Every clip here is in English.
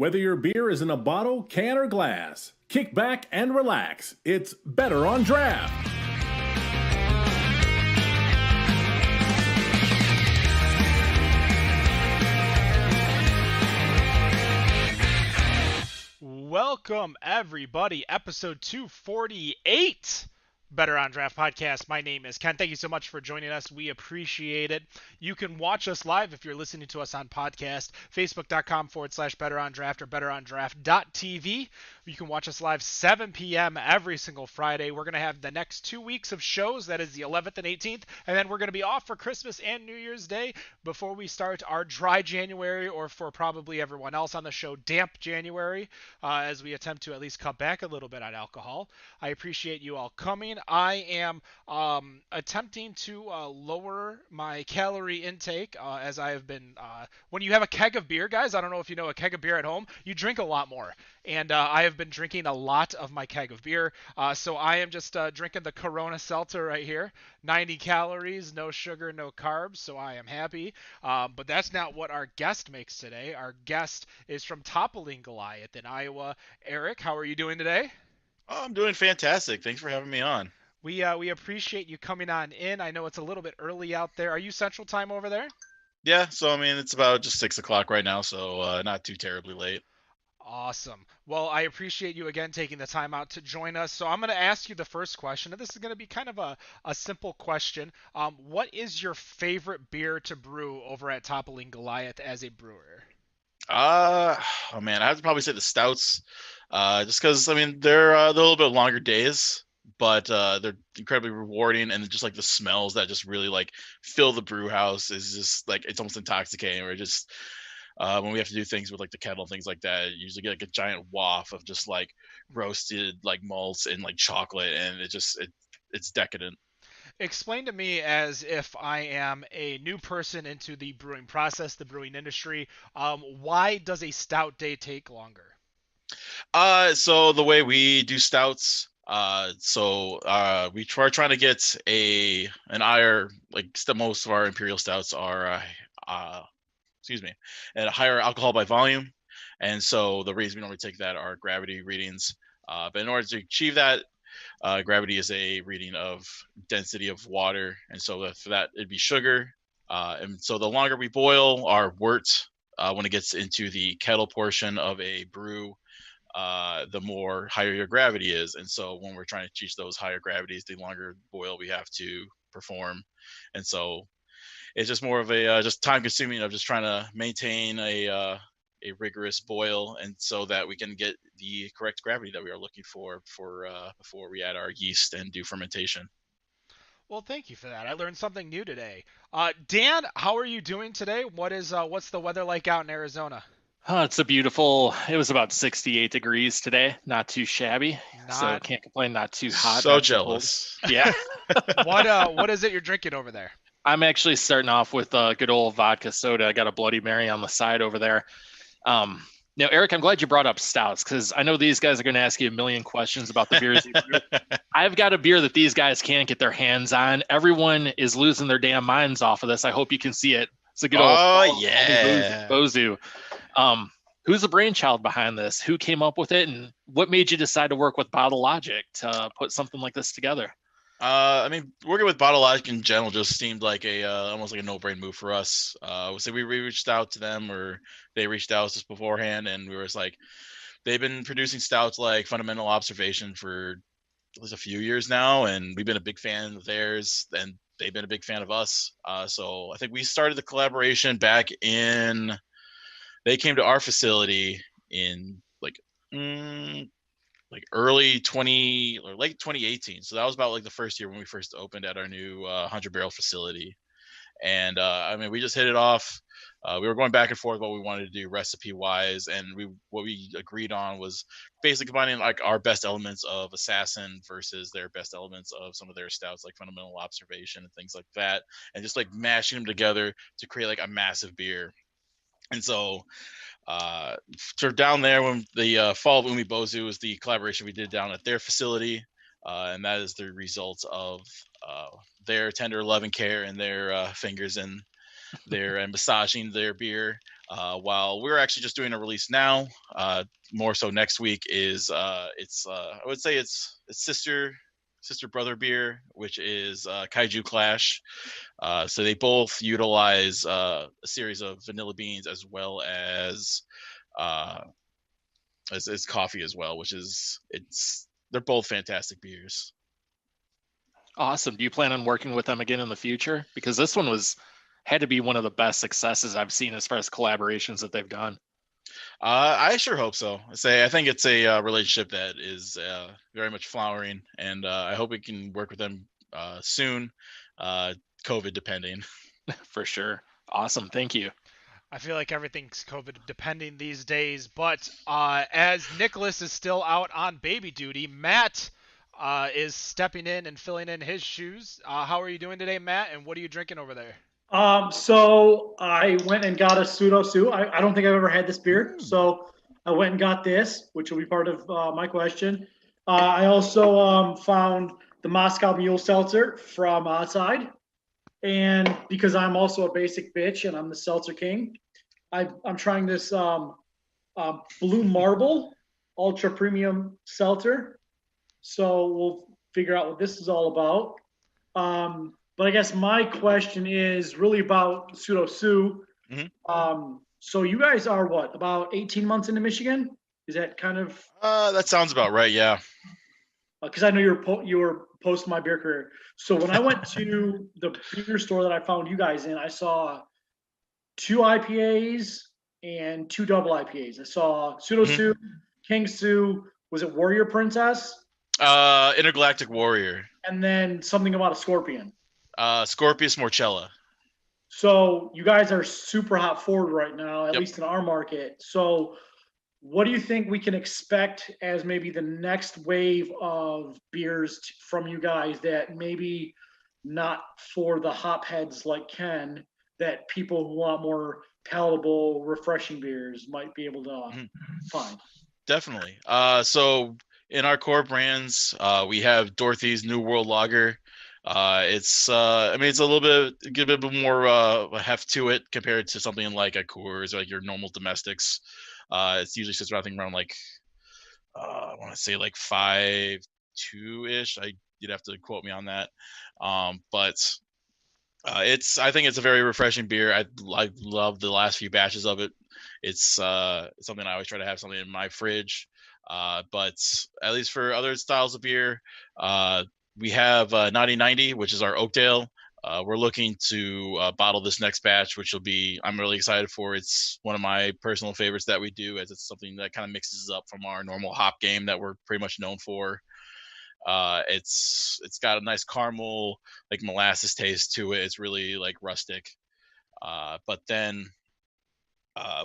Whether your beer is in a bottle, can, or glass, kick back and relax. It's Better on Draft. Welcome, everybody. Episode 248. Better on Draft Podcast. My name is Ken. Thank you so much for joining us. We appreciate it. You can watch us live if you're listening to us on podcast, facebook.com/betterondraft or betterondraft.tv. You can watch us live 7 p.m. every single Friday. We're going to have the next 2 weeks of shows. That is the 11th and 18th. And then we're going to be off for Christmas and New Year's Day before we start our dry January, or for probably everyone else on the show, damp January, as we attempt to at least cut back a little bit on alcohol. I appreciate you all coming. I am attempting to lower my calorie intake as I have been. When you have a keg of beer, guys, I don't know if you know a keg of beer at home, you drink a lot more. And I have been drinking a lot of my keg of beer. So I am just drinking the Corona Seltzer right here. 90 calories, no sugar, no carbs. So I am happy. But that's not what our guest makes today. Our guest is from Toppling Goliath in Iowa. Eric, how are you doing today? Oh, I'm doing fantastic. Thanks for having me on. We appreciate you coming on in. I know it's a little bit early out there. Are you Central Time over there? Yeah, so I mean, it's about just 6 o'clock right now, so not too terribly late. Awesome. Well, I appreciate you again taking the time out to join us. So I'm going to ask you the first question, and this is going to be kind of a simple question. What is your favorite beer to brew over at Toppling Goliath as a brewer? Oh man, I have to probably say the stouts, just because I mean they're a little bit longer days, but they're incredibly rewarding, and just like the smells that just really like fill the brew house is just like it's almost intoxicating. Or just when we have to do things with like the kettle, things like that, you usually get like a giant waft of just like roasted like malts and like chocolate, and it's decadent. Explain to me, as if I am a new person into the brewing process, the brewing industry, why does a stout day take longer? So the way we do stouts, we try trying to get an higher, like most of our imperial stouts are at a higher alcohol by volume, and so the reason we normally take that are gravity readings. But in order to achieve that, gravity is a reading of density of water, and so for that it'd be sugar. And so the longer we boil our wort, when it gets into the kettle portion of a brew, the more higher your gravity is. And so when we're trying to achieve those higher gravities, the longer boil we have to perform. And so it's just more of a just time consuming of just trying to maintain a rigorous boil, and so that we can get the correct gravity that we are looking for before we add our yeast and do fermentation. Well, thank you for that. I learned something new today. Dan, how are you doing today? What's the weather like out in Arizona? It was about 68 degrees today. Not too shabby. So can't complain. Not too hot. So jealous. Yeah. What is it you're drinking over there? I'm actually starting off with good old vodka soda. I got a Bloody Mary on the side over there. Now, Eric, I'm glad you brought up stouts, because I know these guys are going to ask you a million questions about the beers you brew. I've got a beer that these guys can't get their hands on. Everyone is losing their damn minds off of this. I hope you can see it. It's a good old Bozu. Who's the brainchild behind this? Who came up with it, and what made you decide to work with Bottle Logic to put something like this together? I mean, working with Bottle Logic in general just seemed like almost like a no-brain move for us. So we reached out to them, or they reached out to us beforehand, and we were just like, they've been producing stouts like Fundamental Observation for at least a few years now, and we've been a big fan of theirs, and they've been a big fan of us. So I think we started the collaboration back in. They came to our facility in like early 20 or late 2018. So that was about like the first year when we first opened at our new 100-barrel facility. And I mean, we just hit it off. We were going back and forth what we wanted to do recipe wise, and what we agreed on was basically combining like our best elements of Assassin versus their best elements of some of their stouts, like Fundamental Observation and things like that, and just like mashing them together to create like a massive beer. And so down there, when the Fall of Umi Bozu was the collaboration we did down at their facility, and that is the result of their tender love and care and their fingers in there and massaging their beer. While we're actually just doing a release now, more so next week is I would say it's sister brother beer, which is Kaiju Clash. So they both utilize a series of vanilla beans as well as coffee as well, which is they're both fantastic beers. Awesome. Do you plan on working with them again in the future? Because this one had to be one of the best successes I've seen as far as collaborations that they've done. I sure hope so. I think it's a relationship that is very much flowering, and I hope we can work with them soon, COVID depending. For sure. Awesome. Thank you. I feel like everything's COVID depending these days, but as Nicholas is still out on baby duty, Matt is stepping in and filling in his shoes. How are you doing today, Matt? And what are you drinking over there? So I went and got a Pseudo Sue. I don't think I've ever had this beer. So I went and got this, which will be part of my question. I also found the Moscow Mule Seltzer from outside. And because I'm also a basic bitch and I'm the Seltzer King, I'm trying this Blue Marble Ultra Premium Seltzer. So we'll figure out what this is all about. But I guess my question is really about Pseudo Sue. Mm-hmm. So you guys are what, about 18 months into Michigan? Is that kind of? That sounds about right. Yeah. Because I know you were post my beer career. So when I went to the beer store that I found you guys in, I saw 2 IPAs and 2 double IPAs. I saw Pseudo Sue, King Sue. Was it Warrior Princess? Intergalactic Warrior. And then something about a scorpion. Scorpius Morchella. So you guys are super hot forward right now, at least in our market. So what do you think we can expect as maybe the next wave of beers from you guys that maybe not for the hop heads like Ken, that people who want more palatable, refreshing beers might be able to find? Definitely. So in our core brands, we have Dorothy's New World Lager. It's a little bit more heft to it compared to something like a Coors or like your normal domestics. It's usually sits around like I want to say like 5.2-ish. You'd have to quote me on that. But I think it's a very refreshing beer. I love the last few batches of it. It's something I always try to have something in my fridge. But at least for other styles of beer, we have 9090, which is our Oakdale. We're looking to bottle this next batch, which I'm really excited for. It's one of my personal favorites that we do, as it's something that kind of mixes up from our normal hop game that we're pretty much known for. It's got a nice caramel, like molasses taste to it. It's really like rustic. But then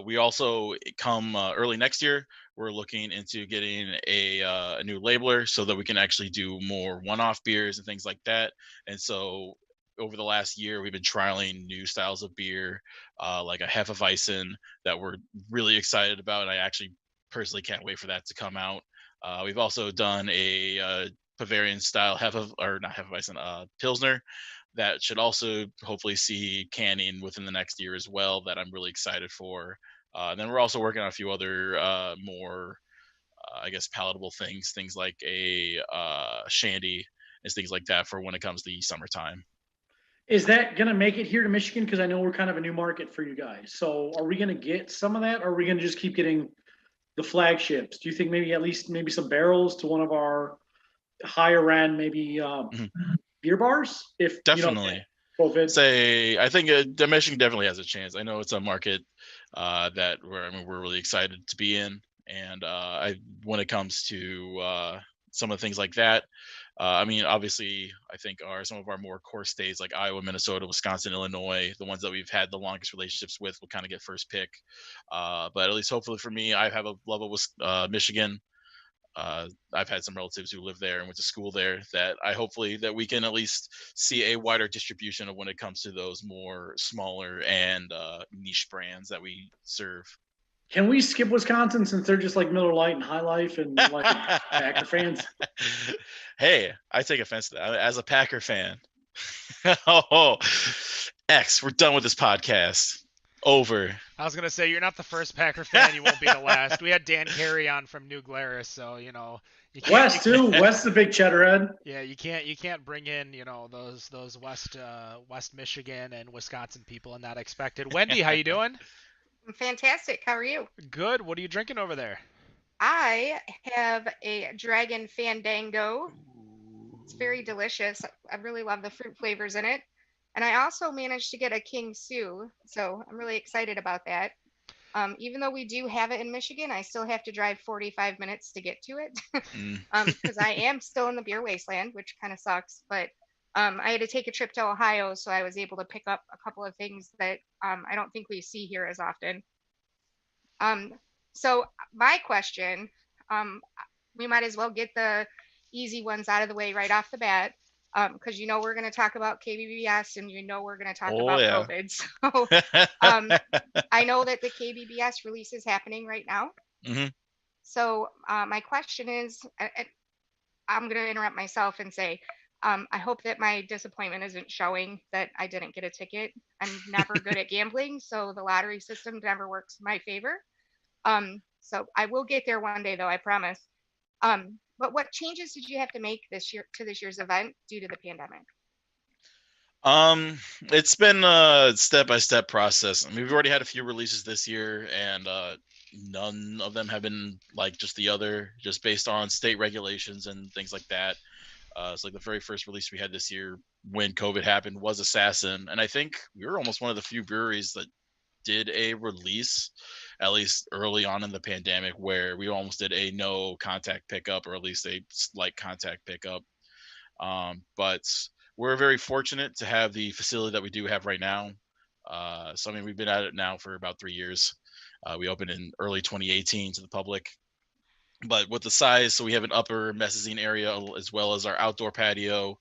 we also come early next year, we're looking into getting a new labeler so that we can actually do more one-off beers and things like that. And so over the last year, we've been trialing new styles of beer, like a Hefeweizen that we're really excited about. And I actually personally can't wait for that to come out. We've also done a Bavarian style Pilsner that should also hopefully see canning within the next year as well, that I'm really excited for. And then we're also working on a few other more, I guess, palatable things like a shandy and things like that for when it comes to the summertime. Is that going to make it here to Michigan? Because I know we're kind of a new market for you guys. So are we going to get some of that, or are we going to just keep getting the flagships? Do you think maybe some barrels to one of our higher end, maybe beer bars? If definitely. I think Michigan definitely has a chance. I know it's a market that we're really excited to be in, and when it comes to some of the things like that, obviously, I think some of our more core states like Iowa, Minnesota, Wisconsin, Illinois, the ones that we've had the longest relationships with, will kind of get first pick. But at least hopefully for me, I have a love of Michigan. I've had some relatives who live there and went to school there, that hopefully that we can at least see a wider distribution of when it comes to those more smaller and niche brands that we serve. Can we skip Wisconsin since they're just like Miller Lite and High Life and like Packer fans? Hey, I take offense to that as a Packer fan. X, we're done with this podcast. Over. I was gonna say you're not the first Packer fan. You won't be the last. We had Dan Carey on from New Glarus, so you know you can't. West too. West is a big cheddarhead. Yeah, you can't bring in those West Michigan and Wisconsin people and not expect it. Wendy, how you doing? Fantastic. How are you? Good. What are you drinking over there? I have a Dragon Fandango. It's very delicious. I really love the fruit flavors in it. And I also managed to get a King Sue, so I'm really excited about that. Even though we do have it in Michigan, I still have to drive 45 minutes to get to it because I am still in the beer wasteland, which kind of sucks. But I had to take a trip to Ohio, so I was able to pick up a couple of things that I don't think we see here as often. So my question, we might as well get the easy ones out of the way right off the bat, because we're going to talk about KBBS and we're going to talk about COVID. So I know that the KBBS release is happening right now. Mm-hmm. So my question is, I'm going to interrupt myself and say, I hope that my disappointment isn't showing that I didn't get a ticket. I'm never good at gambling, so the lottery system never works in my favor. So I will get there one day, though, I promise. But what changes did you have to make this year's event due to the pandemic? It's been a step-by-step process. I mean, we've already had a few releases this year, and none of them have been like just based on state regulations and things like that. So like the very first release we had this year when COVID happened was Assassin, and I think we were almost one of the few breweries that did a release, at least early on in the pandemic, where we almost did a no contact pickup, or at least a slight contact pickup. But we're very fortunate to have the facility that we do have right now. So I mean, we've been at it now for about 3 years. We opened in early 2018 to the public. But with the size, so we have an upper mezzanine area as well as our outdoor patio,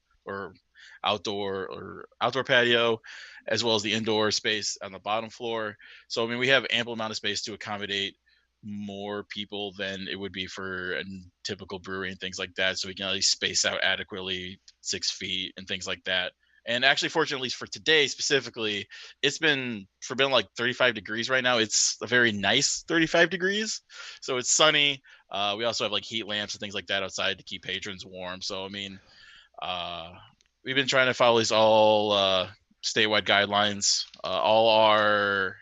as well as the indoor space on the bottom floor. So I mean, we have ample amount of space to accommodate more people than it would be for a typical brewery and things like that. So we can at least space out adequately, 6 feet and things like that. And actually, fortunately for today specifically, it's been like 35 degrees right now. It's a very nice 35 degrees. So it's sunny. We also have like heat lamps and things like that outside to keep patrons warm. So, I mean, we've been trying to follow these all statewide guidelines. All our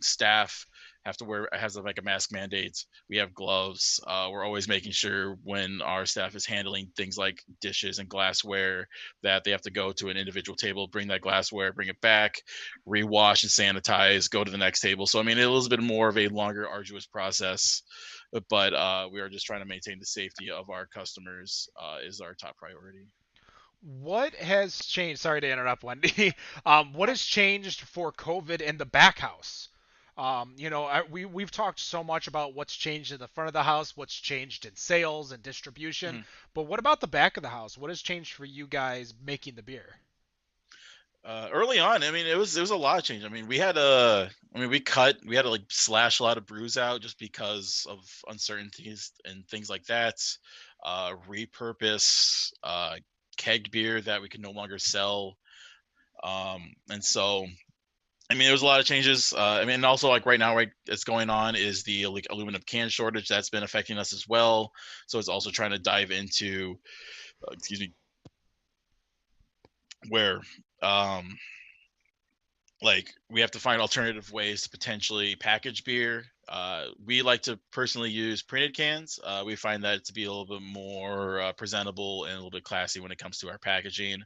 staff has like a mask mandate. We have gloves. We're always making sure when our staff is handling things like dishes and glassware that they have to go to an individual table, bring that glassware, bring it back, rewash and sanitize, go to the next table. So I mean, it was a bit more of a longer, arduous process, but we are just trying to maintain the safety of our customers is our top priority. What has changed? Sorry to interrupt, Wendy. What has changed for COVID in the back house? We've talked so much about what's changed in the front of the house, what's changed in sales and distribution, but what about the back of the house? What has changed for you guys making the beer? Early on, I mean, it was a lot of change. I mean, we had to like slash a lot of brews out just because of uncertainties and things like that. Repurpose kegged beer that we could no longer sell, and so I mean, there was a lot of changes. I mean, also like right now, it's going on is the like aluminum can shortage that's been affecting us as well. So it's also trying to dive into, where like we have to find alternative ways to potentially package beer. We like to personally use printed cans. We find that to be a little bit more presentable and a little bit classy when it comes to our packaging.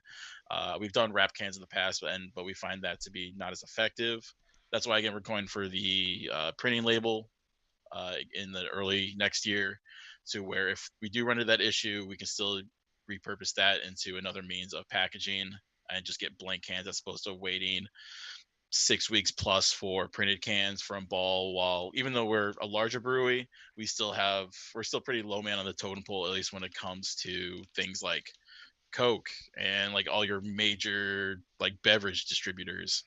We've done wrap cans in the past, but we find that to be not as effective. That's why, again, we're going for the printing label in the early next year, to where if we do run into that issue, we can still repurpose that into another means of packaging and just get blank cans as opposed to waiting 6 weeks plus for printed cans from Ball. While even though we're a larger brewery, we're still pretty low man on the totem pole, at least when it comes to things like Coke and like all your major like beverage distributors.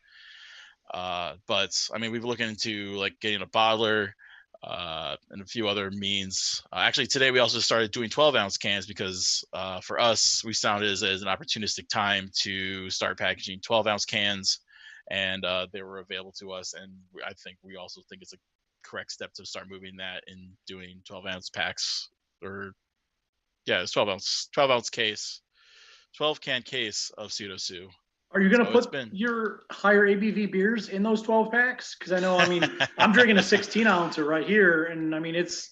But I mean, we've looked into like getting a bottler, and a few other means. Actually, today we also started doing 12-ounce cans because for us, we found it as an opportunistic time to start packaging 12-ounce cans, and they were available to us. And I think we also think it's a correct step to start moving that and doing 12-ounce packs, or it's 12-ounce case, 12-can case of Pseudo Sue. Are you going to So put your higher ABV beers in those 12 packs? Because I know, I mean, I'm drinking a 16 ouncer right here, and I mean it's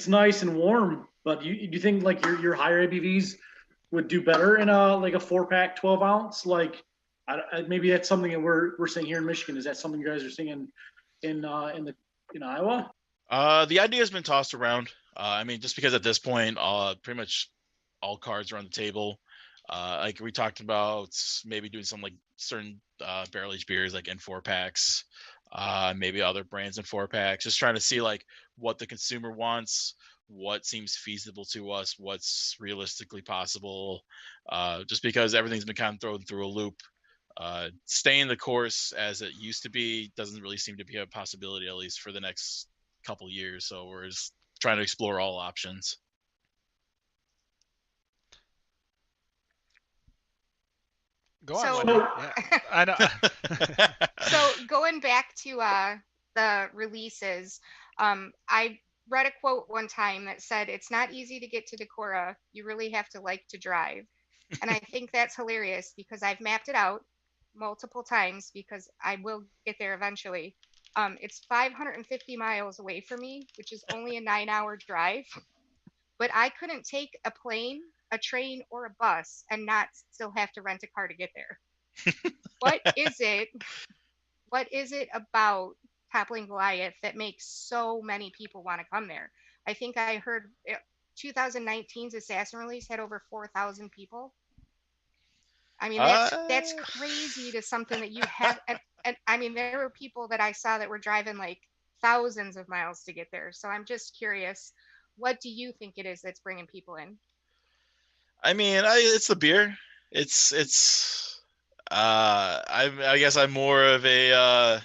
nice and warm. But you think like your higher ABVs would do better in a 4-pack 12 ounce? Like maybe that's something that we're seeing here in Michigan. Is that something you guys are seeing in Iowa? The idea has been tossed around. I mean, just because at this point, pretty much all cards are on the table. Like we talked about maybe doing some like certain barrel aged beers like in 4-packs, maybe other brands in 4-packs, just trying to see like what the consumer wants, what seems feasible to us, what's realistically possible, just because everything's been kind of thrown through a loop. Staying the course as it used to be doesn't really seem to be a possibility, at least for the next couple years. So we're just trying to explore all options. Go on, So- Wendy. Yeah, I know. So going back to the releases, I read a quote one time that said, "It's not easy to get to Decorah. You really have to like to drive." And I think that's hilarious because I've mapped it out multiple times because I will get there eventually. It's 550 miles away from me, which is only a 9-hour drive. But I couldn't take a plane, a train, or a bus and not still have to rent a car to get there. What is it? What is it about Toppling Goliath that makes so many people want to come there? I think I heard 2019's Assassin release had over 4,000 people. I mean, that's crazy to something that you have. And I mean, there were people that I saw that were driving like thousands of miles to get there. So I'm just curious, what do you think it is that's bringing people in? I mean, it's the beer. I guess I'm more of a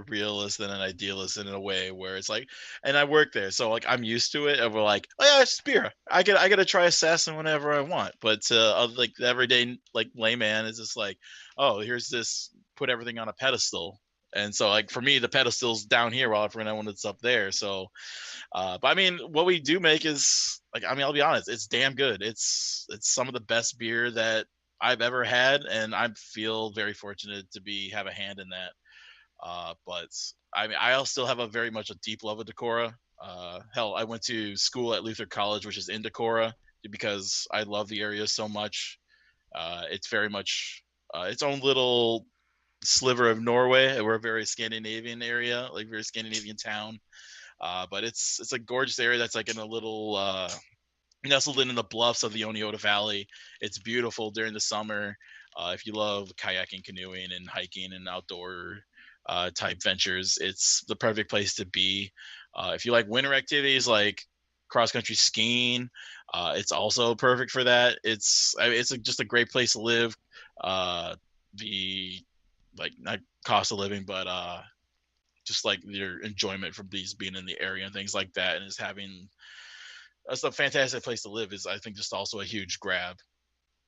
realist than an idealist in a way where it's like, and I work there, so like I'm used to it. And we're like, oh yeah, it's beer. I gotta try Assassin whenever I want. But like the everyday like layman is just like, oh, here's this, put everything on a pedestal. And so like for me, the pedestal's down here while everyone it's up there. So, but I mean, what we do make is like, I mean, I'll be honest, it's damn good. It's some of the best beer that I've ever had, and I feel very fortunate to have a hand in that. But I mean, I still have a very much a deep love of Decorah. Hell, I went to school at Luther College, which is in Decorah, because I love the area so much. It's very much its own little sliver of Norway. We're a very Scandinavian area, like very Scandinavian town. But it's a gorgeous area that's like in a little nestled in the bluffs of the Oneota Valley. It's beautiful during the summer. If you love kayaking, canoeing, and hiking and outdoor type ventures, it's the perfect place to be. If you like winter activities like cross country skiing, it's also perfect for that. It's just a great place to live. The like not cost of living, but just like your enjoyment from being in the area and things like that, and just having that's a fantastic place to live is, I think, just also a huge grab.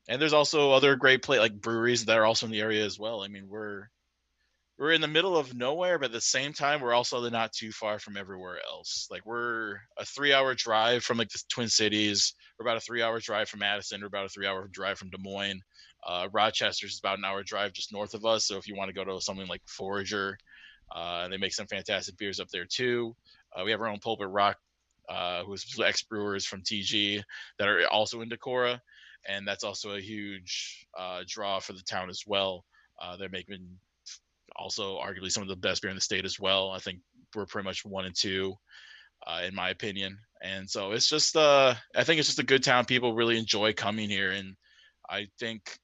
And there's also other great like breweries that are also in the area as well. I mean, we're in the middle of nowhere, but at the same time, we're also not too far from everywhere else. Like we're a 3-hour drive from like the Twin Cities. We're about a 3-hour drive from Madison. We're about a 3-hour drive from Des Moines. Rochester's about an hour drive just north of us. So if you want to go to something like Forager, they make some fantastic beers up there too. We have our own Pulpit Rock, who's ex-brewers from TG that are also in Decorah. And that's also a huge draw for the town as well. They're making also arguably some of the best beer in the state as well. I think we're pretty much 1 and 2 in my opinion. And so it's just I think it's just a good town. People really enjoy coming here, and I think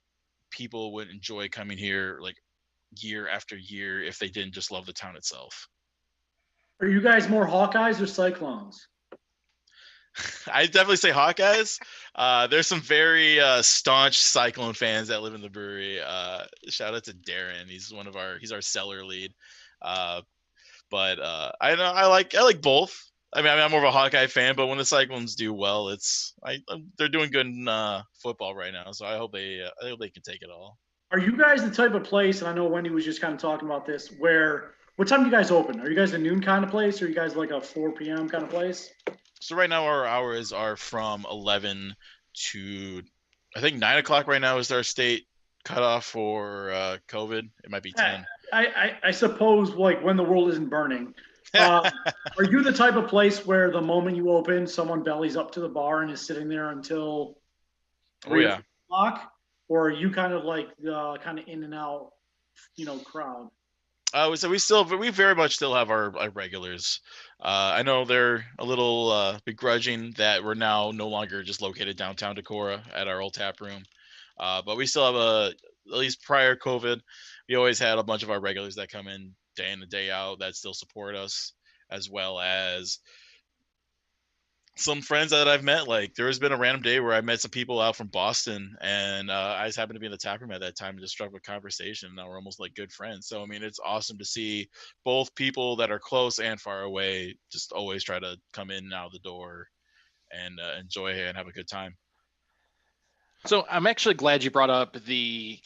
people would enjoy coming here like year after year if they didn't just love the town itself. Are you guys more Hawkeyes or Cyclones? I definitely say Hawkeyes. There's some very staunch Cyclone fans that live in the brewery. Shout out to Darren. He's our cellar lead. But I like both. I mean, I'm more of a Hawkeye fan, but when the Cyclones do well, they're doing good in football right now. So I hope they can take it all. Are you guys the type of place, and I know Wendy was just kind of talking about this, where what time do you guys open? Are you guys a noon kind of place, or are you guys like a 4 p.m. kind of place? So right now our hours are from 11 to I think 9 o'clock. Right now is our state cutoff for COVID. It might be 10. I suppose like when the world isn't burning. Are you the type of place where the moment you open, someone bellies up to the bar and is sitting there until 3 o'clock? Or are you kind of like kind of in and out, crowd? So we very much still have our regulars. I know they're a little begrudging that we're now no longer just located downtown Decorah at our old tap room. But we still have at least prior COVID, we always had a bunch of our regulars that come in day in and day out that still support us, as well as some friends that I've met. Like there has been a random day where I met some people out from Boston, and I just happened to be in the tap room at that time and just struck a conversation. Now we're almost like good friends. So I mean, it's awesome to see both people that are close and far away just always try to come in and out the door and enjoy it and have a good time. So I'm actually glad you brought up the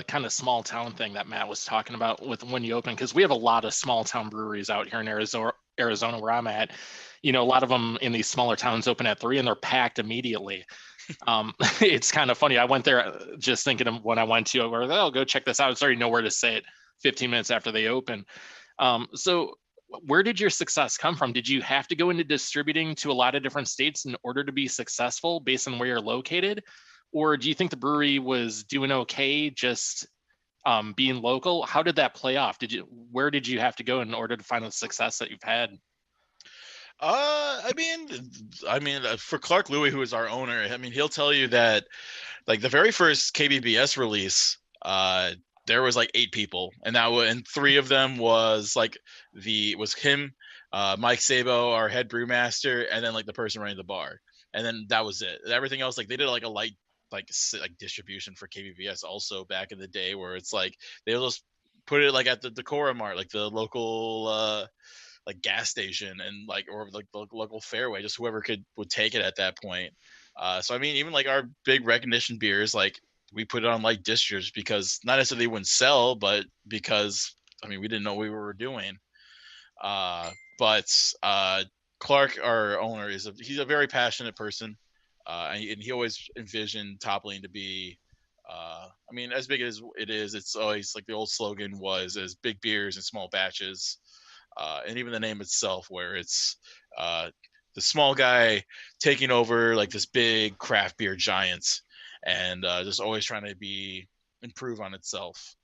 kind of small town thing that Matt was talking about with when you open, because we have a lot of small town breweries out here in Arizona where I'm at. A lot of them in these smaller towns open at 3 and they're packed immediately. It's kind of funny. I went there just thinking of when I went to, I'll go check this out. It's already nowhere to sit 15 minutes after they open. So where did your success come from? Did you have to go into distributing to a lot of different states in order to be successful based on where you're located? Or do you think the brewery was doing okay just being local? How did that play off? Where did you have to go in order to find the success that you've had? I mean, for Clark Louie, who is our owner, I mean, he'll tell you that like the very first KBBS release, there was like 8 people, and 3 of them was him, Mike Sabo, our head brewmaster, and then like the person running the bar, and then that was it. Everything else, like they did like a light like distribution for KBBS also back in the day, where it's like they'll just put it like at the Decorah Mart, like the local like gas station, and like or like the local Fairway, just whoever would take it at that point. So I mean, even like our big recognition beers, like we put it on light distros because not necessarily they wouldn't sell, but because I mean we didn't know what we were doing. But Clark, our owner, he's a very passionate person, and he always envisioned Toppling to be. I mean, as big as it is, it's always like the old slogan was as big beers in small batches. And even the name itself, where it's the small guy taking over like this big craft beer giant, and just always trying to improve on itself.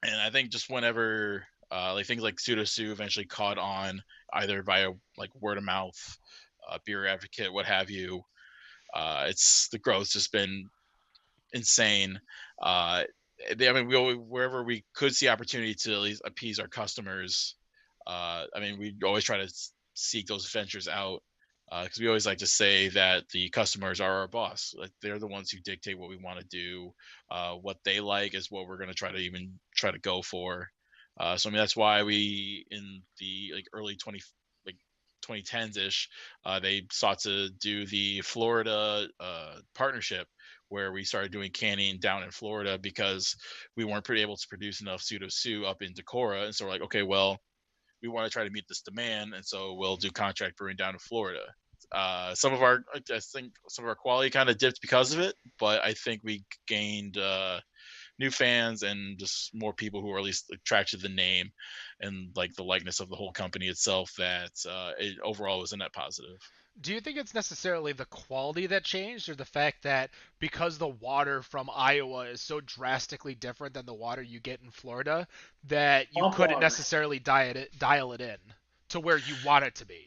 And I think just whenever like things like Pseudo Sue eventually caught on, either via like word of mouth, Beer Advocate, what have you, it's the growth's just been insane. I mean, wherever we could see opportunity to at least appease our customers, I mean, we always try to seek those ventures out, because we always like to say that the customers are our boss. Like they're the ones who dictate what we want to do. What they like is what we're going to try to go for. So I mean, that's why we in the like early 2010s ish, they sought to do the Florida partnership, where we started doing canning down in Florida because we weren't able to produce enough Pseudo Sue up in Decorah, and so we're like, okay, well, we want to try to meet this demand, and so we'll do contract brewing down in Florida. I think some of our quality kind of dipped because of it, but I think we gained new fans and just more people who are at least attracted to the name and like the likeness of the whole company itself, that it overall was a net positive. Do you think it's necessarily the quality that changed, or the fact that because the water from Iowa is so drastically different than the water you get in Florida, that you couldn't necessarily dial it in to where you want it to be?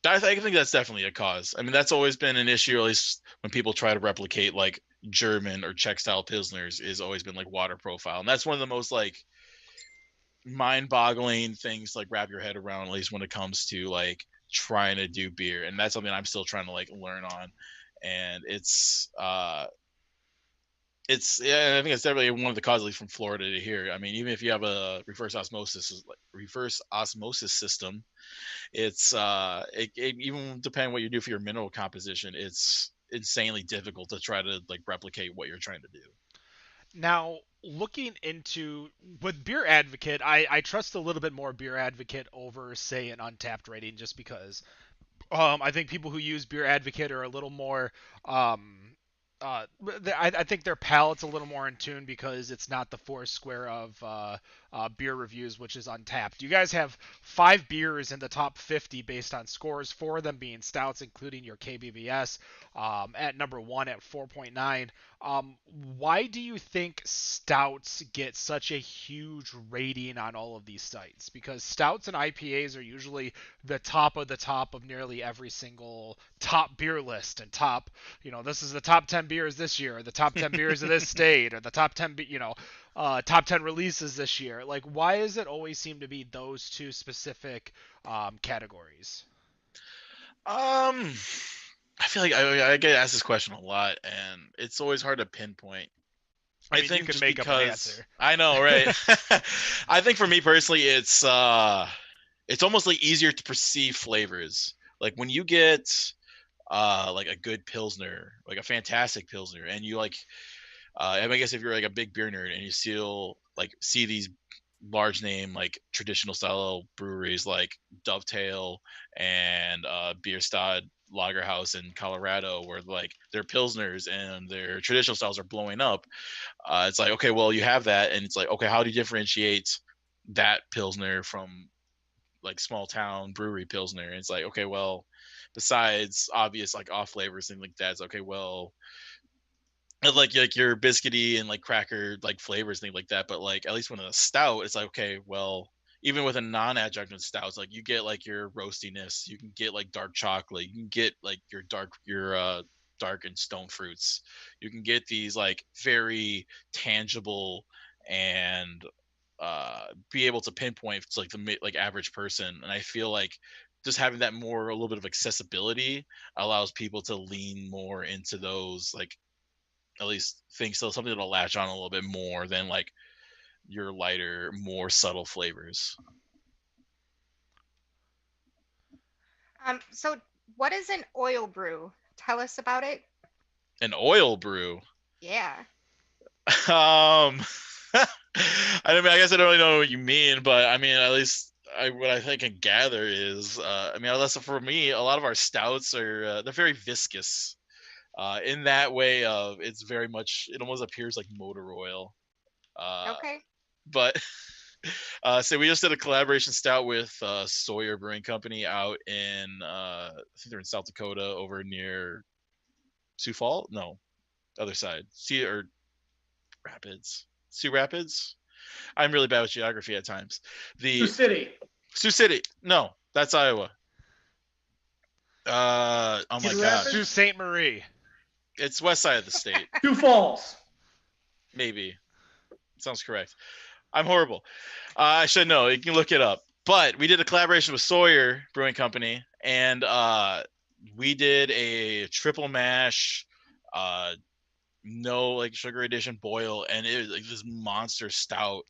I think that's definitely a cause. I mean, that's always been an issue, at least when people try to replicate like German or Czech style pilsners, is always been like water profile, and that's one of the most like mind-boggling things to like wrap your head around, at least when it comes to like trying to do beer. And that's something I'm still trying to like learn on. And it's I think it's definitely one of the causes from Florida to here. I mean, even if you have a reverse osmosis system, it's even depending what you do for your mineral composition, it's insanely difficult to try to like replicate what you're trying to do. Now, looking into with Beer Advocate, I trust a little bit more Beer Advocate over, say, an Untapped rating, just because I think people who use Beer Advocate are a little more. I think their palate's a little more in tune because it's not the four square of beer reviews, which is Untapped. You guys have 5 beers in the top 50 based on scores, 4 of them being stouts, including your KBBS at number 1 at 4.9. Why do you think stouts get such a huge rating on all of these sites? Because stouts and IPAs are usually the top of nearly every single top beer list, and this is the top 10 beers this year, or the top 10 beers of this state, or the top 10, top 10 releases this year. Like, why does it always seem to be those two specific categories? I feel like I get asked this question a lot, and it's always hard to pinpoint. I think you can make up an answer. I know, right? I think for me personally, it's almost like easier to perceive flavors. Like when you get like a good pilsner, like a fantastic pilsner, and you like, I guess if you're like a big beer nerd and you see these large name like traditional style breweries like Dovetail and Bierstadt Lagerhaus in Colorado, where like their pilsners and their traditional styles are blowing up. It's like, okay, well, you have that, and it's like, okay, how do you differentiate that pilsner from like small town brewery pilsner? And it's like, okay, well, besides obvious like off flavors and like that, it's okay, well, like your biscuity and like cracker like flavors, things like that. But like at least when it's a stout, it's like, okay, well, even with a non-adjuncted stouts, like you get like your roastiness, you can get like dark chocolate, you can get like your dark and stone fruits, you can get these like very tangible and be able to pinpoint it's like the like average person. And I feel like just having that a little bit of accessibility allows people to lean more into those like at least things, so something that'll latch on a little bit more than like your lighter, more subtle flavors. So what is an oil brew? Tell us about it. An oil brew? Yeah. I mean, I guess I don't really know what you mean, but I mean, at least what I think I can gather is, I mean, unless for me, a lot of our stouts are they're very viscous. In that way of it's very much, it almost appears like motor oil. Okay. But so we just did a collaboration stout with Sawyer Brewing Company out in I think they're in South Dakota, over near Sioux Falls. No, other side. Sioux Rapids. I'm really bad with geography at times. Sioux City. No, that's Iowa. Oh my God. Sioux Ste. Marie. It's west side of the state. Sioux Falls. Maybe. Sounds correct. I'm horrible. I should know. You can look it up. But we did a collaboration with Sawyer Brewing Company, and we did a triple mash, no like sugar addition boil, and it was like this monster stout,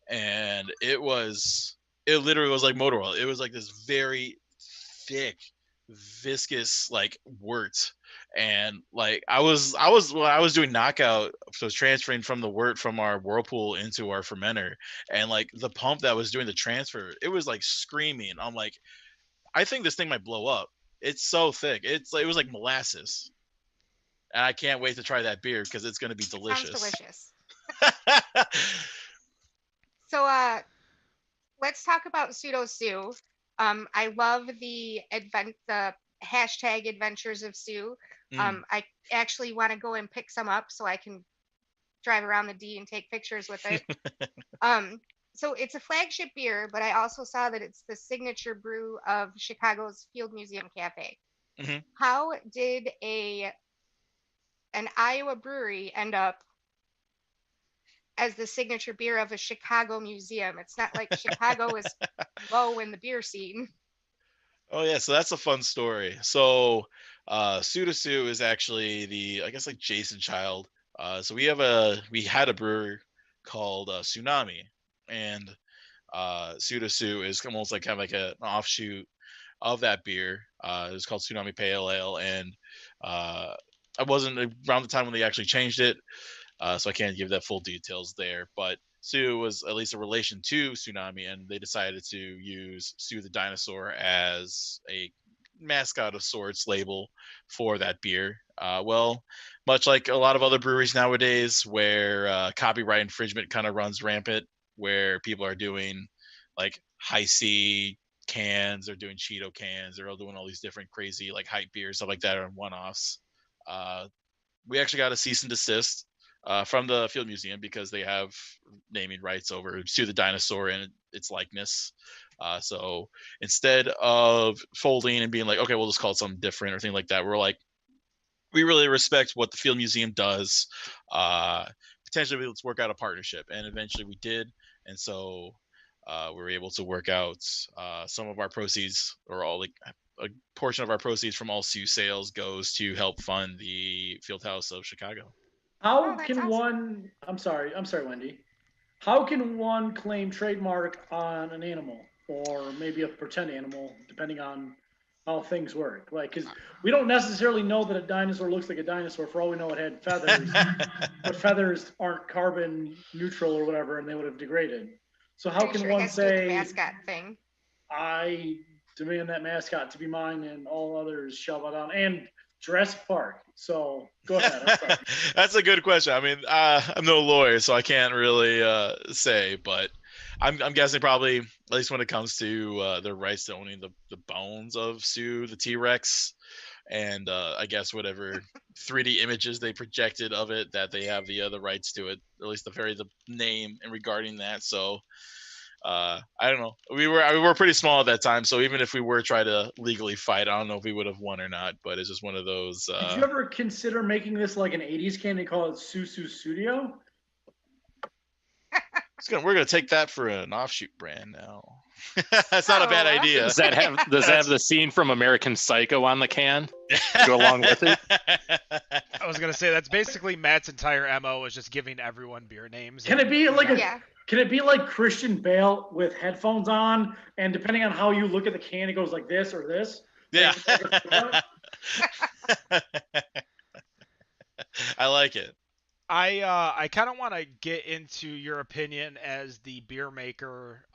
and it literally was like motor oil. It was like this very thick, viscous like wort. And like I was doing knockout, so I was transferring from the wort from our whirlpool into our fermenter, and like the pump that was doing the transfer, it was like screaming. I'm like, I think this thing might blow up. It's so thick. It was like molasses, and I can't wait to try that beer because it's going to be delicious. Sounds delicious. So let's talk about Pseudo Sue. I love the hashtag Adventures of Sue. I actually want to go and pick some up so I can drive around the D and take pictures with it. So it's a flagship beer, but I also saw that it's the signature brew of Chicago's Field Museum Cafe. Mm-hmm. How did an Iowa brewery end up as the signature beer of a Chicago museum? It's not like Chicago is low in the beer scene. Oh yeah, so that's a fun story. So Pseudo Sue is actually I guess like Jason Child So we had a brewer called Tsunami, and Sudosu is almost like kind of like an offshoot of that beer. It was called Tsunami Pale Ale, and I wasn't around the time when they actually changed it, so I can't give that full details there. But Sue was at least a relation to Tsunami, and they decided to use Sue the dinosaur as a mascot of sorts label for that beer. Well, much like a lot of other breweries nowadays, where copyright infringement kind of runs rampant, where people are doing like high C cans, they're doing Cheeto cans, they're all doing all these different crazy like hype beers, stuff like that, are one-offs. We actually got a cease and desist from the Field Museum because they have naming rights over Sue the dinosaur and its likeness. So instead of folding and being like, okay, we'll just call it something different or thing like that, we're like, we really respect what the Field Museum does. Potentially, let's work out a partnership, and eventually we did. And so we were able to work out some of our proceeds, or all like a portion of our proceeds from all Sue sales goes to help fund the Fieldhouse of Chicago. How that's can awesome. one? I'm sorry, Wendy. How can one claim trademark on an animal or maybe a pretend animal, depending on how things work? Like, because we don't necessarily know that a dinosaur looks like a dinosaur. For all we know, it had feathers, but feathers aren't carbon neutral or whatever, and they would have degraded. So how Pretty can sure it one has to do with the say, mascot thing. I demand that mascot to be mine and all others shall bow down? And Jurassic Park. So go ahead. I'm sorry. That's a good question. I mean, I'm no lawyer, so I can't really say, but I'm guessing probably, at least when it comes to their rights to owning the bones of Sue the T-Rex, and I guess whatever 3D images they projected of it, that they have the other rights to it, or at least the name and regarding that. So I don't know. We were pretty small at that time, so even if we were trying to legally fight, I don't know if we would have won or not. But it's just one of those. Did you ever consider making this like an 80s can and call it Susu Studio? We're gonna take that for an offshoot brand now. That's not a bad Oh. idea. Does that have the scene from American Psycho on the can to go along with it? I was gonna say that's basically Matt's entire MO is just giving everyone beer names. Can and- it be like a? Yeah. Can it be like Christian Bale with headphones on, and depending on how you look at the can, it goes like this or this? Yeah. I like it. I kind of want to get into your opinion as the beer maker.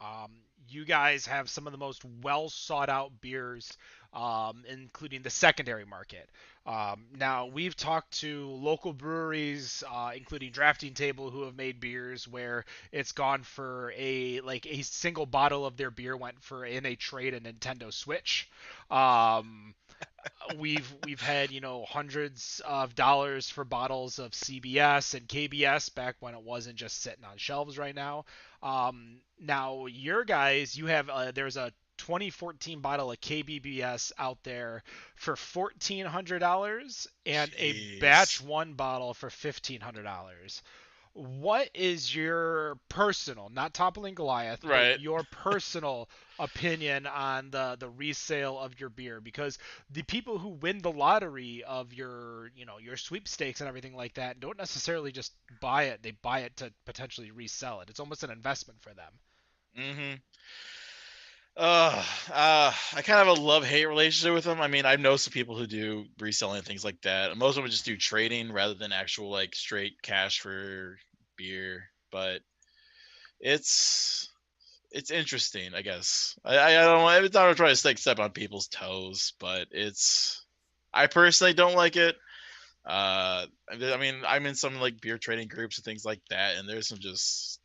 You guys have some of the most well sought out beers, including the secondary market. Now we've talked to local breweries, including Drafting Table, who have made beers where it's gone for a single bottle of their beer went for in a trade a Nintendo Switch. We've had hundreds of dollars for bottles of CBS and KBS back when it wasn't just sitting on shelves right now. Now your guys, you have there's a 2014 bottle of KBBS out there for $1,400 and a batch one bottle for $1,500. What is your personal, not Toppling Goliath, Right. but your personal opinion on the resale of your beer? Because the people who win the lottery of your sweepstakes and everything like that don't necessarily just buy it. They buy it to potentially resell it. It's almost an investment for them. Mm-hmm. I kind of have a love-hate relationship with them. I mean, I know some people who do reselling and things like that. Most of them would just do trading rather than actual like straight cash for beer. But it's interesting, I guess. I don't want. I'm not trying to step on people's toes, but I personally don't like it. I mean, I'm in some like beer trading groups and things like that, and there's some just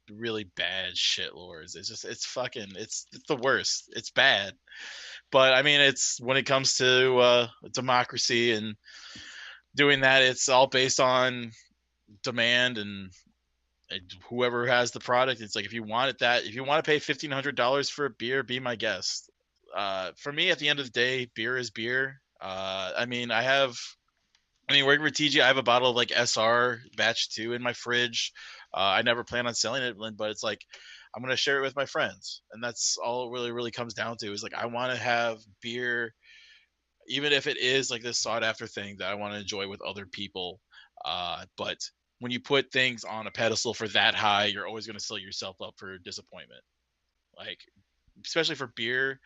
really bad shit lords. It's the worst. It's bad. But I mean, it's when it comes to democracy and doing that, it's all based on demand and whoever has the product. It's like, if you want to pay $1,500 for a beer, be my guest. For me, at the end of the day, beer is beer. Working for TG, I have a bottle of like SR batch 2 in my fridge. I never plan on selling it, but it's like, I'm going to share it with my friends. And that's all it really, really comes down to, is like, I want to have beer, even if it is like this sought after thing that I want to enjoy with other people. But when you put things on a pedestal for that high, you're always going to sell yourself up for disappointment. Like, especially for beer,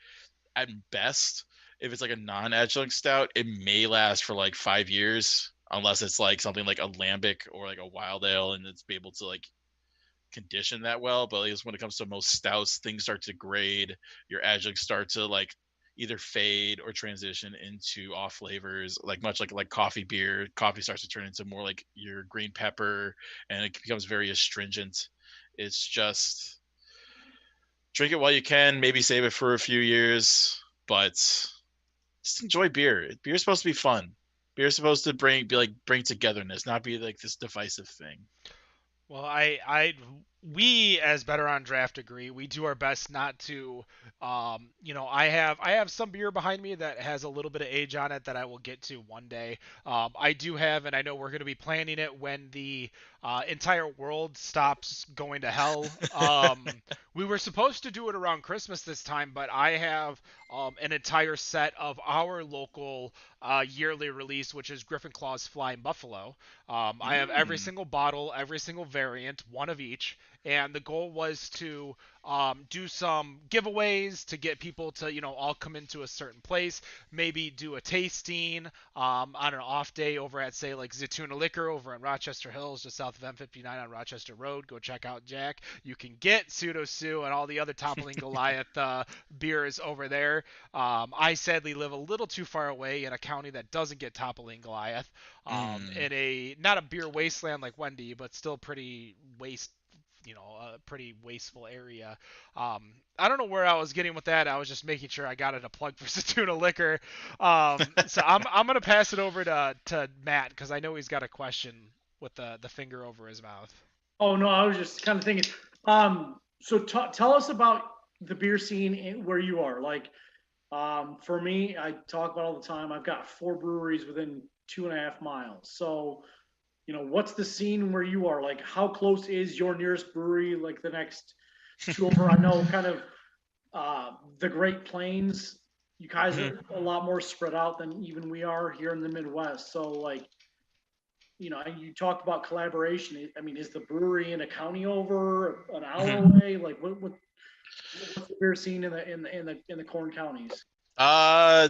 at best, if it's like a non-adjunct stout, it may last for like 5 years, unless it's like something like a lambic or like a wild ale, and it's be able to like condition that well. But like, when it comes to most stouts, things start to degrade. Your adjuncts start to like either fade or transition into off flavors, like much like coffee beer. Coffee starts to turn into more like your green pepper, and it becomes very astringent. It's just drink it while you can, maybe save it for a few years, but just enjoy beer. Beer's supposed to be fun. Beer's supposed to bring togetherness, not be like this divisive thing. Well, we as Better on Draft agree. We do our best not to, I have some beer behind me that has a little bit of age on it that I will get to one day. I do have, and I know we're going to be planning it when the entire world stops going to hell. We were supposed to do it around Christmas this time, but I have an entire set of our local yearly release, which is Griffin Claw's Flying Buffalo. I have every single bottle, every single variant, one of each, and the goal was to do some giveaways to get people to all come into a certain place, maybe do a tasting on an off day over at, say, like Zaytuna Liquor over in Rochester Hills, just south of M59 on Rochester Road. Go check out Jack. You can get Pseudo Sue and all the other Toppling Goliath beers over there. I sadly live a little too far away in a county that doesn't get Toppling Goliath, in not a beer wasteland like Wendy, but still pretty a pretty wasteful area. I don't know where I was getting with that. I was just making sure I got it a plug for Zaytuna Liquor. So I'm gonna pass it over to Matt, because I know he's got a question with the finger over his mouth. Oh no, I was just kind of thinking. So tell us about the beer scene where you are. Like, for me, I talk about all the time. I've got 4 breweries within 2.5 miles. So, what's the scene where you are? Like, how close is your nearest brewery? Like the next 2 over? I know kind of the Great Plains. You guys are a lot more spread out than even we are here in the Midwest. So, like, you talked about collaboration. I mean, is the brewery in a county over, an hour away? Like, what's the beer scene in the Corn counties? I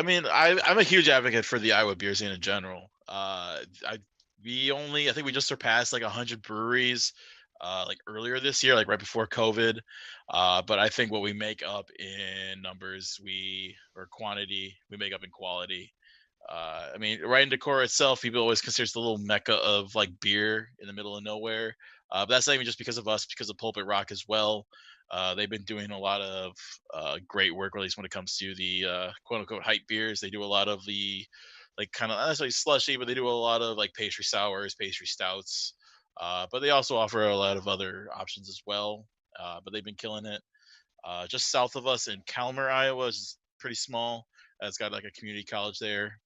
mean, I'm a huge advocate for the Iowa beer scene in general. I think we just surpassed like 100 breweries like earlier this year, like right before COVID. But I think what we make up in numbers, or quantity, we make up in quality. I mean, right in Decorah itself, people always consider it the little mecca of like beer in the middle of nowhere. But that's not even just because of us, because of Pulpit Rock as well. They've been doing a lot of great work, at least when it comes to the quote unquote hype beers. They do a lot of the like kind of not necessarily slushy, but they do a lot of like pastry sours, pastry stouts. But they also offer a lot of other options as well. But they've been killing it. Just south of us in Calmer, Iowa, is pretty small. It's got like a community college there.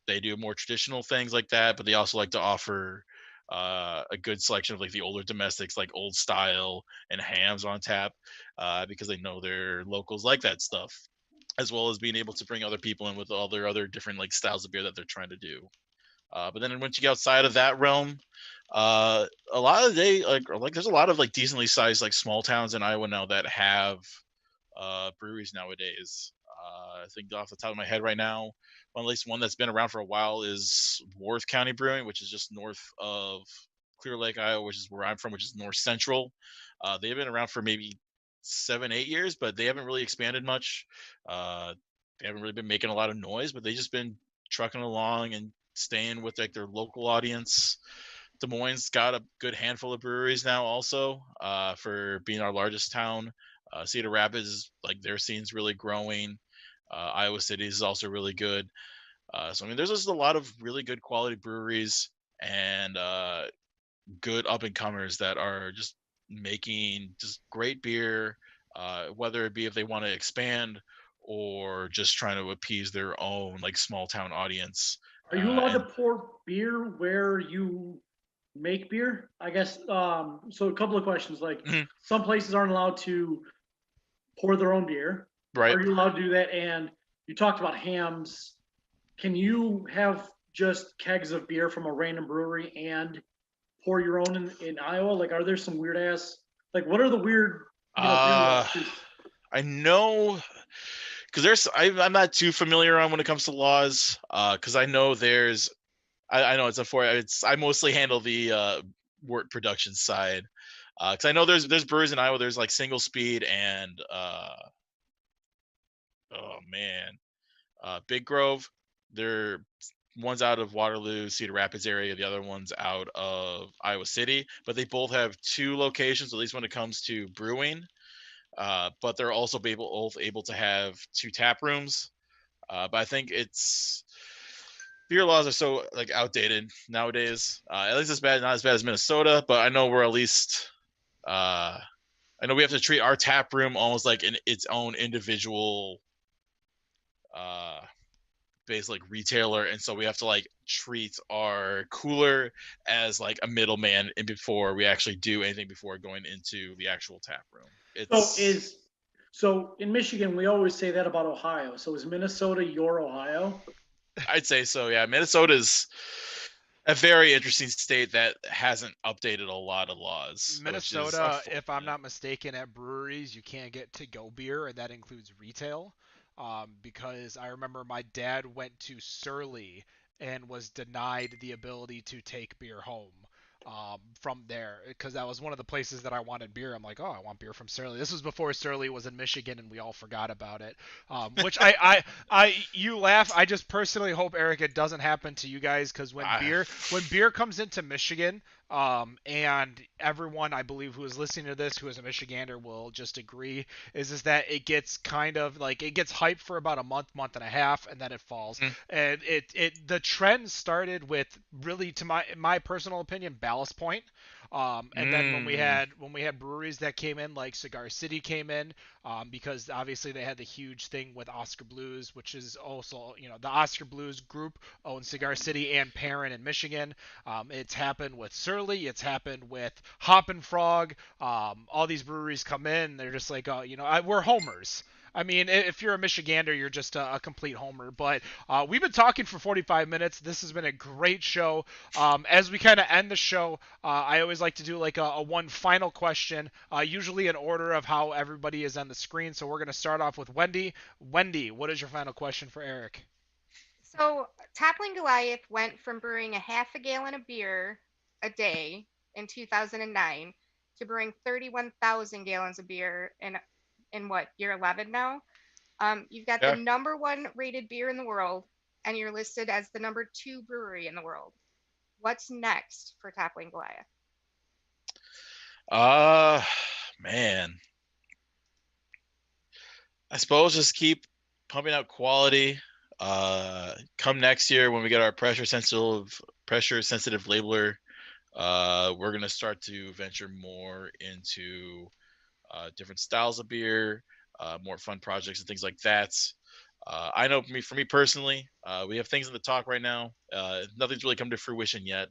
They do more traditional things like that, but they also like to offer a good selection of like the older domestics, like old style and hams on tap, because they know their locals like that stuff, as well as being able to bring other people in with all their other different like styles of beer that they're trying to do. But then once you get outside of that realm, a lot of there's a lot of like decently sized like small towns in Iowa now that have breweries nowadays. I think off the top of my head right now, at least one that's been around for a while is Worth County Brewing, which is just north of Clear Lake, Iowa, which is where I'm from, which is north central. They've been around for maybe 7-8 years, but they haven't really expanded much. They haven't really been making a lot of noise, but they've just been trucking along and staying with like their local audience. Des Moines got a good handful of breweries now also, for being our largest town. Cedar Rapids, like their scene's really growing. Iowa City is also really good. So I mean, there's just a lot of really good quality breweries and good up and comers that are just making just great beer, whether it be if they want to expand or just trying to appease their own like small town audience. Are you allowed to pour beer where you make beer? I guess. So a couple of questions. Like, some places aren't allowed to pour their own beer. Right. Are you allowed to do that? And you talked about hams. Can you have just kegs of beer from a random brewery and pour your own in Iowa? Like, are there some weird ass, like, what are the weird, beer Uh, laws? I know because I'm not too familiar on when it comes to laws. Because I know I know I mostly handle the wort production side. Because I know there's breweries in Iowa. There's like Single Speed and oh man, Big Grove. They're one's out of Waterloo, Cedar Rapids area. The other one's out of Iowa City. But they both have 2 locations, at least when it comes to brewing. But they're also able to have 2 tap rooms. But I think beer laws are so like outdated nowadays. At least not as bad as Minnesota, but I know we're at least. I know we have to treat our tap room almost like its own individual, base like retailer, and so we have to like treat our cooler as like a middleman in before we actually do anything before going into the actual tap room. So in Michigan, we always say that about Ohio. So is Minnesota your Ohio? I'd say so. Yeah, Minnesota's a very interesting state that hasn't updated a lot of laws. Minnesota, if I'm not mistaken, at breweries you can't get to-go beer, and that includes retail. Because I remember my dad went to Surly and was denied the ability to take beer home from there, because that was one of the places that I wanted beer. I'm like, oh, I want beer from Surly. This was before Surly was in Michigan and we all forgot about it. Which you laugh. I just personally hope, Eric, it doesn't happen to you guys, because when beer comes into Michigan, and everyone I believe who is listening to this who is a Michigander will just agree, is that it gets kind of like, it gets hyped for about a month and a half, and then it falls. And the trend started with, really, to my personal opinion, Ballast Point. And then when we had breweries that came in, like Cigar City came in, because obviously they had the huge thing with Oscar Blues, which is also, the Oscar Blues group owns Cigar City and Perrin in Michigan. It's happened with Surly, it's happened with Hop and Frog. All these breweries come in, they're just like, we're homers. I mean, if you're a Michigander, you're just a complete homer. But we've been talking for 45 minutes. This has been a great show. As we kind of end the show, I always like to do like a one final question, usually in order of how everybody is on the screen. So we're going to start off with Wendy. Wendy, what is your final question for Eric? So Toppling Goliath went from brewing a half a gallon of beer a day in 2009 to brewing 31,000 gallons of beer in what, year 11 now? You've got the number 1 rated beer in the world, and you're listed as the number 2 brewery in the world. What's next for Toppling Goliath? Man, I suppose just keep pumping out quality. Come next year when we get our pressure sensitive labeler, we're gonna start to venture more into different styles of beer, more fun projects and things like that. I know for me personally, we have things in the talk right now. Nothing's really come to fruition yet.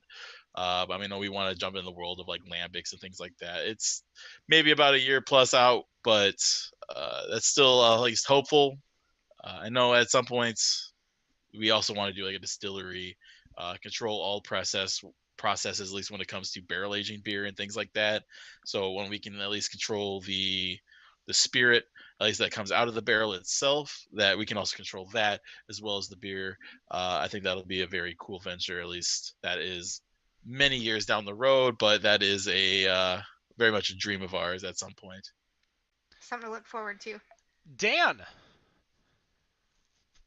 But I know we want to jump in the world of like lambics and things like that. It's maybe about a year plus out, but that's still at least hopeful. I know at some points we also want to do like a distillery, control all processes, at least when it comes to barrel aging beer and things like that. So when we can at least control the spirit, at least that comes out of the barrel itself, that we can also control that as well as the beer. I think that'll be a very cool venture. At least that is many years down the road, but that is a very much a dream of ours at some point. Something to look forward to. Dan.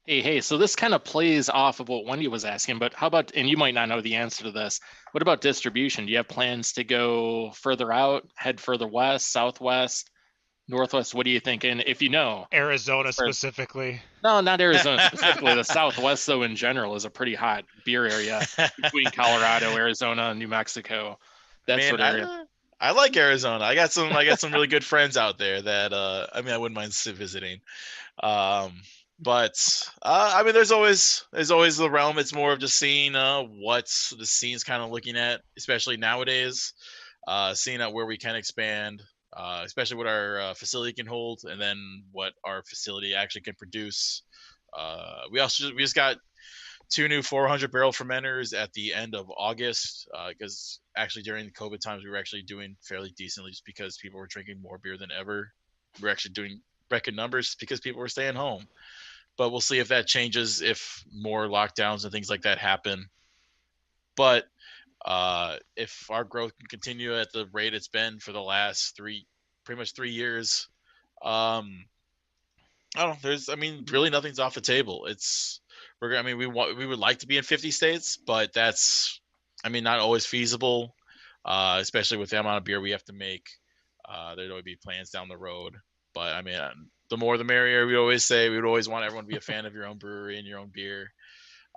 Hey, so this kind of plays off of what Wendy was asking, but how about, and you might not know the answer to this, what about distribution? Do you have plans to go further out, head further west, southwest, northwest? What do you think? And if you know, Arizona specifically. No, not Arizona specifically. The Southwest, though, in general, is a pretty hot beer area between Colorado, Arizona, New Mexico. That sort of area. I like Arizona. I got some really good friends out there that I wouldn't mind visiting. But there's always the realm. It's more of just seeing what the scene's kind of looking at, especially nowadays. Seeing out where we can expand, especially what our facility can hold, and then what our facility actually can produce. We just got 2 new 400 barrel fermenters at the end of August, because actually during the COVID times we were actually doing fairly decently just because people were drinking more beer than ever. We're actually doing record numbers because people were staying home. But we'll see if that changes, if more lockdowns and things like that happen. But if our growth can continue at the rate it's been for the last pretty much 3 years, I don't know. Really nothing's off the table. We would like to be in 50 states, but that's, not always feasible, especially with the amount of beer we have to make. There'd always be plans down the road. But the more the merrier. We always say we would always want everyone to be a fan of your own brewery and your own beer.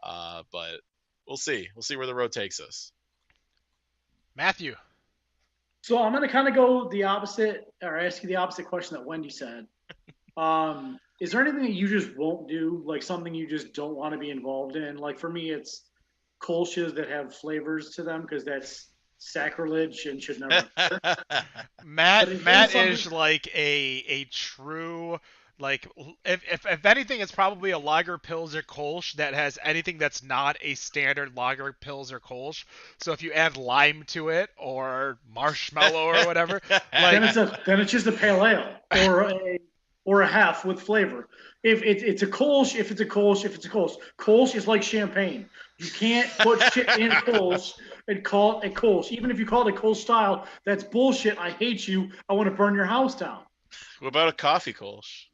But we'll see. We'll see where the road takes us. Matthew. So I'm going to kind of go the opposite, or ask you the opposite question that Wendy said. Is there anything that you just won't do, like something you just don't want to be involved in? Like for me, it's kolsches that have flavors to them because that's sacrilege and should never. Matt is like a true, like, if anything, it's probably a lager pils or kolsch that has anything that's not a standard lager pils or kolsch. So if you add lime to it or marshmallow or whatever, like then it's just a pale ale or a half with flavor. If it's a kolsch, kolsch is like champagne. You can't put shit in kolsch and call it a kolsch. Even if you call it a kolsch style, that's bullshit. I hate you. I want to burn your house down. What about a coffee kolsch?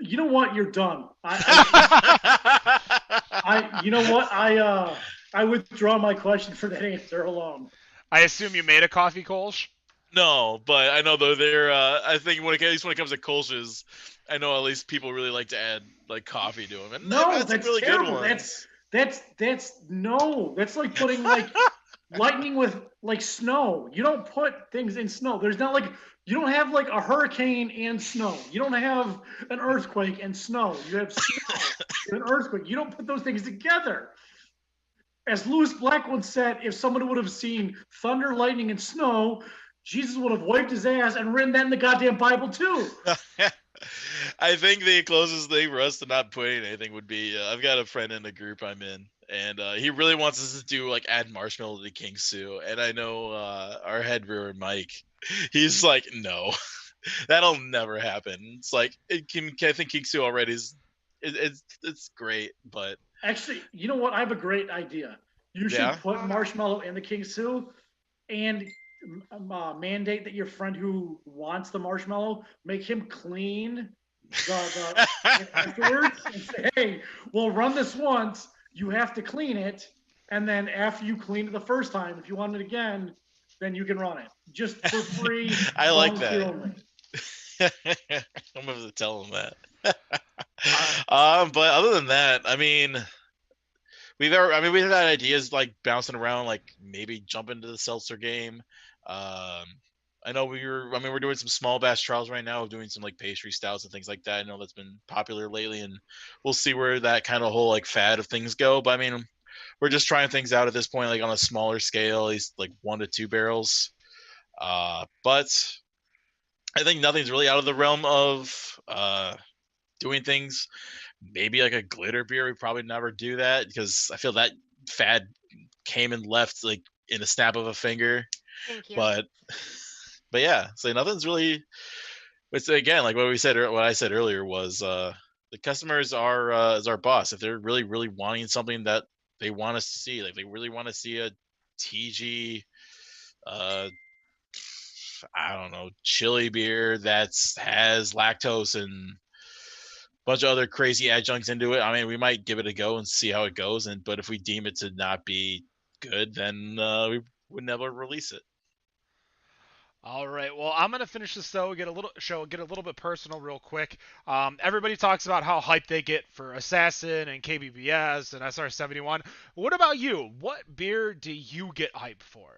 You know what? You're done. You know what? I withdraw my question for that answer alone. I assume you made a coffee kolsch? No, but I know though I think at least when it comes to kolsches, I know at least people really like to add like coffee to them. And no, that's really terrible. Good That's like putting like lightning with like snow. You don't put things in snow. There's not like, you don't have like a hurricane and snow. You don't have an earthquake and snow. You have snow and an earthquake. You don't put those things together. As Lewis Black once said, if someone would have seen thunder, lightning, and snow, Jesus would have wiped his ass and written that in the goddamn Bible too. I think the closest thing for us to not putting anything would be, I've got a friend in the group I'm in, and he really wants us to do like add marshmallow to King Sue. And I know our head brewer Mike, he's like, no, that'll never happen. It's like I think King Sue already is, it's great, but actually, you know what? I have a great idea. You should put marshmallow in the King Sue, and mandate that your friend who wants the marshmallow make him clean the afterwards and say, hey, we'll run this once, you have to clean it, and then after you clean it the first time, if you want it again, then you can run it just for free. I like that. I'm going to tell him that. But other than that, we've had ideas like bouncing around, like maybe jump into the seltzer game. I know we're doing some small batch trials right now, doing some like pastry stouts and things like that. I know that's been popular lately, and we'll see where that kind of whole like fad of things go. But we're just trying things out at this point, like on a smaller scale, at least like 1 to 2 barrels. But I think nothing's really out of the realm of doing things. Maybe like a glitter beer, we probably never do that because I feel that fad came and left like in a snap of a finger. Thank you. But yeah, so nothing's really. It's again like what I said earlier was the customers are is our boss. If they're really really wanting something that they want us to see, like they really want to see a TG, I don't know, chili beer that has lactose and a bunch of other crazy adjuncts into it. We might give it a go and see how it goes. But if we deem it to not be good, then we would never release it. All right. Well, I'm gonna finish this though. Get a little bit personal real quick. Everybody talks about how hyped they get for Assassin and KBBS and SR71. What about you? What beer do you get hyped for?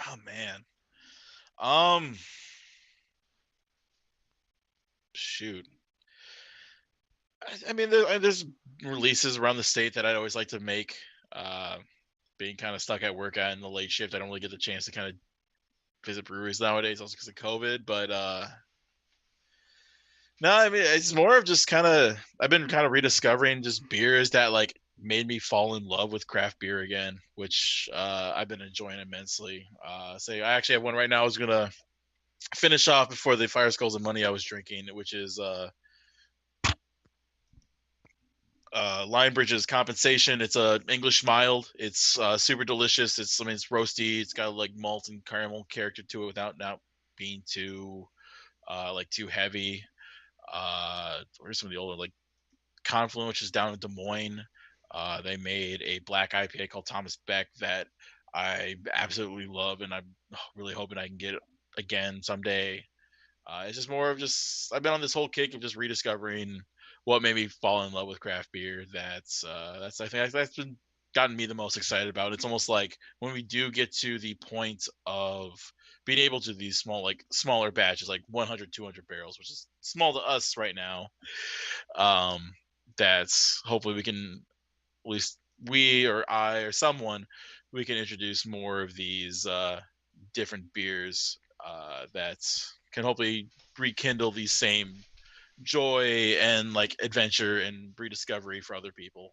Oh man. Shoot. There's releases around the state that I'd always like to make. Being kind of stuck at work in the late shift, I don't really get the chance to kind of visit breweries nowadays, also because of COVID. But no, it's more of just I've been kind of rediscovering just beers that like made me fall in love with craft beer again, which I've been enjoying immensely. I actually have one right now I was going to finish off before the Fire Skulls and Money I was drinking, which is Lionbridge's Compensation. It's a English mild. It's super delicious. It's roasty. It's got like malt and caramel character to it without not being too too heavy. Where's some of the older, like Confluent, which is down in Des Moines. They made a black IPA called Thomas Beck that I absolutely love, and I'm really hoping I can get it again someday. It's just more of I've been on this whole kick of just rediscovering what made me fall in love with craft beer. That's I think that's been gotten me the most excited about. It's almost like when we do get to the point of being able to these smaller batches, like 100, 200 barrels, which is small to us right now. That's hopefully we can, at least we or I or someone, we can introduce more of these different beers that can hopefully rekindle these same joy and like adventure and rediscovery for other people.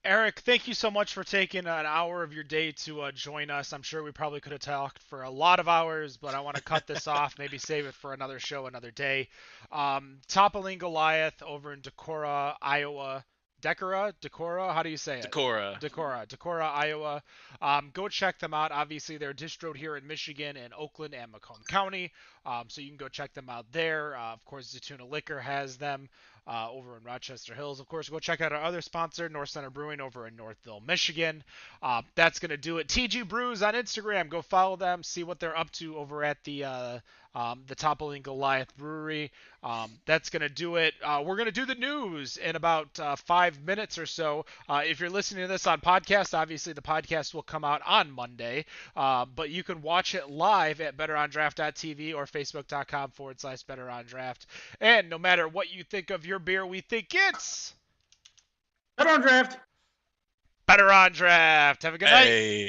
Eric, thank you so much for taking an hour of your day to join us. I'm sure we probably could have talked for a lot of hours, but I want to cut this off, maybe save it for another show another day. Toppling Goliath over in Decorah, Iowa. Decorah, how do you say it? Decorah, Iowa. Go check them out. Obviously, they're distroed here in Michigan and Oakland and Macomb County, so you can go check them out there. Of course, Zatuna Liquor has them over in Rochester Hills. Of course, go check out our other sponsor, North Center Brewing over in Northville, Michigan. That's going to do it. TG Brews on Instagram. Go follow them. See what they're up to over at the Toppling Goliath Brewery. That's going to do it. We're going to do the news in about 5 minutes or so. If you're listening to this on podcast, obviously the podcast will come out on Monday, but you can watch it live at betterondraft.tv or facebook.com/betterondraft. And no matter what you think of your beer, we think it's Better on Draft. Better on Draft. Have a good night.